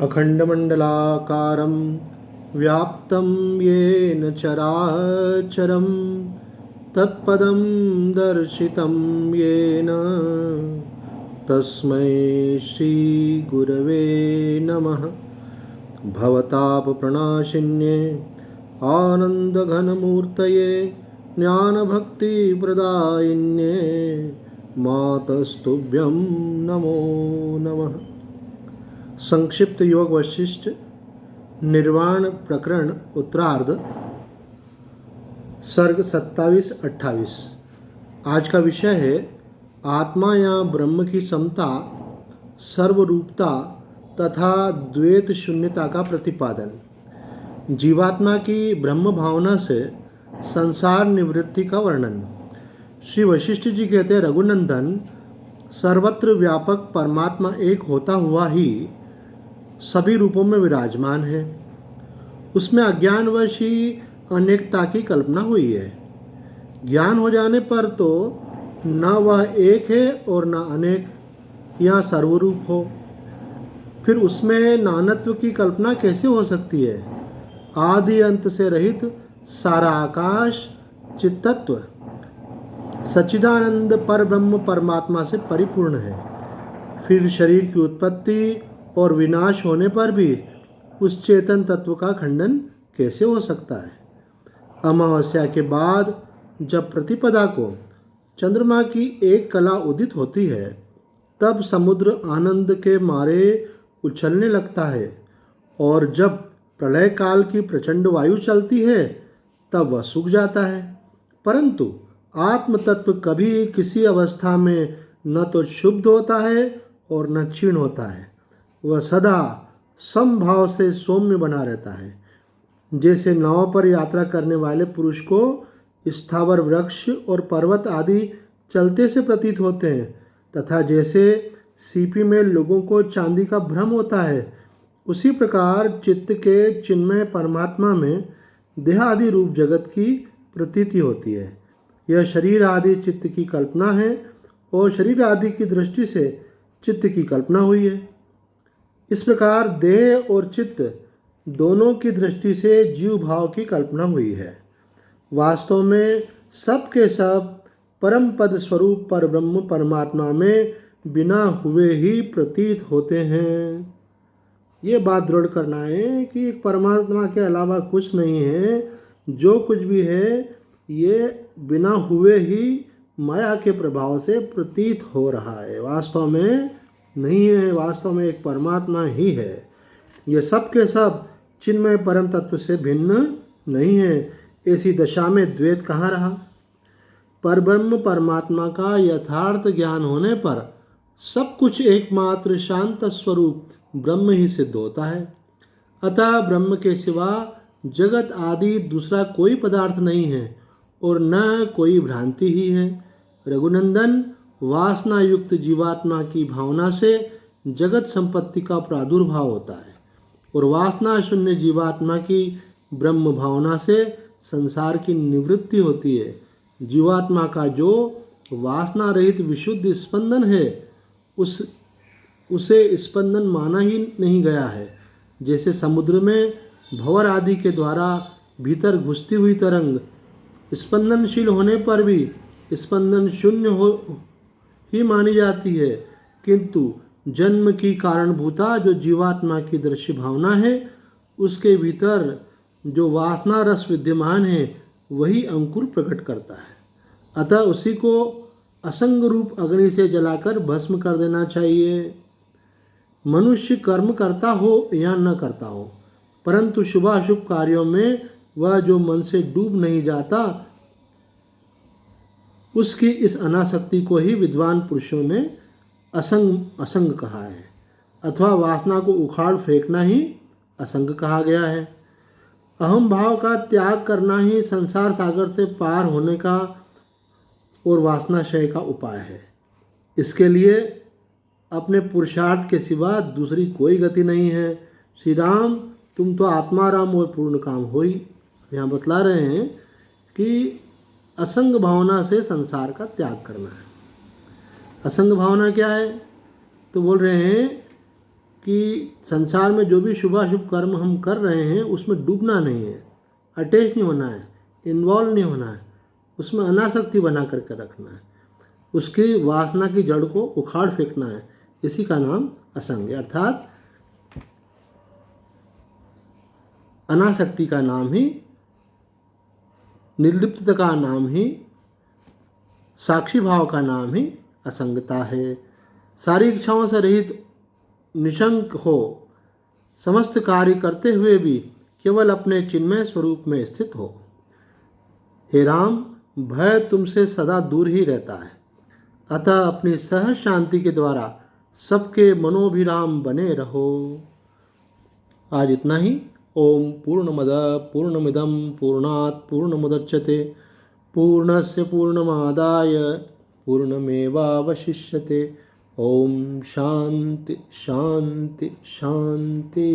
अखंडमंडलाकारं व्याप्तं येन चराचरं तत्पदं दर्शितं येन तस्मै श्रीगुरवे नमः। भवतापप्रणाशिन्ये आनन्दघनमूर्तये ज्ञानभक्तिप्रदायिन्ये मातस्तुभ्यं नमो नमः। संक्षिप्त योग वशिष्ठ निर्वाण प्रकरण उत्तरार्ध सर्ग 27-28। आज का विषय है आत्मा या ब्रह्म की समता, सर्वरूपता तथा द्वैत शून्यता का प्रतिपादन। जीवात्मा की ब्रह्म भावना से संसार निवृत्ति का वर्णन। श्री वशिष्ठ जी कहते हैं, रघुनंदन, सर्वत्र व्यापक परमात्मा एक होता हुआ ही सभी रूपों में विराजमान है। उसमें अज्ञानवश ही अनेकता की कल्पना हुई है। ज्ञान हो जाने पर तो न वह एक है और न अनेक या सर्वरूप हो, फिर उसमें नानत्व की कल्पना कैसे हो सकती है? आदि अंत से रहित सारा आकाश चित्तत्व सच्चिदानंद पर ब्रह्म परमात्मा से परिपूर्ण है। फिर शरीर की उत्पत्ति और विनाश होने पर भी उस चेतन तत्व का खंडन कैसे हो सकता है? अमावस्या के बाद जब प्रतिपदा को चंद्रमा की एक कला उदित होती है, तब समुद्र आनंद के मारे उछलने लगता है, और जब प्रलय काल की प्रचंड वायु चलती है तब वह सूख जाता है। परंतु आत्म तत्व कभी किसी अवस्था में न तो शुद्ध होता है और न क्षीण होता है। वह सदा समभाव से सौम्य बना रहता है। जैसे नाव पर यात्रा करने वाले पुरुष को स्थावर वृक्ष और पर्वत आदि चलते से प्रतीत होते हैं, तथा जैसे सीपी में लोगों को चांदी का भ्रम होता है, उसी प्रकार चित्त के चिन्मय परमात्मा में देह आदि रूप जगत की प्रतीति होती है। यह शरीर आदि चित्त की कल्पना है और शरीर आदि की दृष्टि से चित्त की कल्पना हुई है। इस प्रकार देह और चित्त दोनों की दृष्टि से जीव भाव की कल्पना हुई है। वास्तव में सब के सब परम पद स्वरूप पर ब्रह्म परमात्मा में बिना हुए ही प्रतीत होते हैं। ये बात दृढ़ करना है कि परमात्मा के अलावा कुछ नहीं है। जो कुछ भी है ये बिना हुए ही माया के प्रभाव से प्रतीत हो रहा है, वास्तव में नहीं है। वास्तव में एक परमात्मा ही है। ये सब के सब चिन्मय परम तत्व से भिन्न नहीं है। ऐसी दशा में द्वैत कहाँ रहा? परब्रह्म परमात्मा का यथार्थ ज्ञान होने पर सब कुछ एकमात्र शांत स्वरूप ब्रह्म ही सिद्ध होता है। अतः ब्रह्म के सिवा जगत आदि दूसरा कोई पदार्थ नहीं है और न कोई भ्रांति ही है। रघुनंदन, वासना युक्त जीवात्मा की भावना से जगत संपत्ति का प्रादुर्भाव होता है और वासना शून्य जीवात्मा की ब्रह्म भावना से संसार की निवृत्ति होती है। जीवात्मा का जो वासना रहित विशुद्ध स्पंदन है, उसे स्पंदन माना ही नहीं गया है। जैसे समुद्र में भंवर आदि के द्वारा भीतर घुसती हुई तरंग स्पंदनशील होने पर भी स्पंदन शून्य हो ही मानी जाती है, किंतु जन्म की कारणभूता जो जीवात्मा की दृश्य भावना है, उसके भीतर जो वासना रस विद्यमान है वही अंकुर प्रकट करता है। अतः उसी को असंग रूप अग्नि से जलाकर भस्म कर देना चाहिए। मनुष्य कर्म करता हो या न करता हो, परंतु शुभाशुभ कार्यों में वह जो मन से डूब नहीं जाता, उसकी इस अनासक्ति को ही विद्वान पुरुषों ने असंग कहा है, अथवा वासना को उखाड़ फेंकना ही असंग कहा गया है। अहम भाव का त्याग करना ही संसार सागर से पार होने का और वासनाशय का उपाय है। इसके लिए अपने पुरुषार्थ के सिवा दूसरी कोई गति नहीं है। श्री राम, तुम तो आत्माराम और पूर्ण काम हो ही। यहाँ बतला रहे हैं कि असंग भावना से संसार का त्याग करना है। असंग भावना क्या है? तो बोल रहे हैं कि संसार में जो भी शुभ अशुभ कर्म हम कर रहे हैं उसमें डूबना नहीं है, अटैच नहीं होना है, इन्वॉल्व नहीं होना है, उसमें अनासक्ति बना करके रखना है, उसकी वासना की जड़ को उखाड़ फेंकना है। इसी का नाम असंग है, अर्थात अनासक्ति का नाम ही, निर्लिप्तता का नाम ही, साक्षी भाव का नाम ही असंगता है। सारी इच्छाओं से रहित निशंक हो, समस्त कार्य करते हुए भी केवल अपने चिन्मय स्वरूप में स्थित हो। हे राम, भय तुमसे सदा दूर ही रहता है, अतः अपनी सहज शांति के द्वारा सबके मनोभिराम बने रहो। आज इतना ही। ओम पूर्णमद पूर्णमिदं पूर्णात् पूर्णमुदच्यते पूर्णस्य पूर्णमादाय पूर्णमेवावशिष्यते। ओम शांति शांति शांति।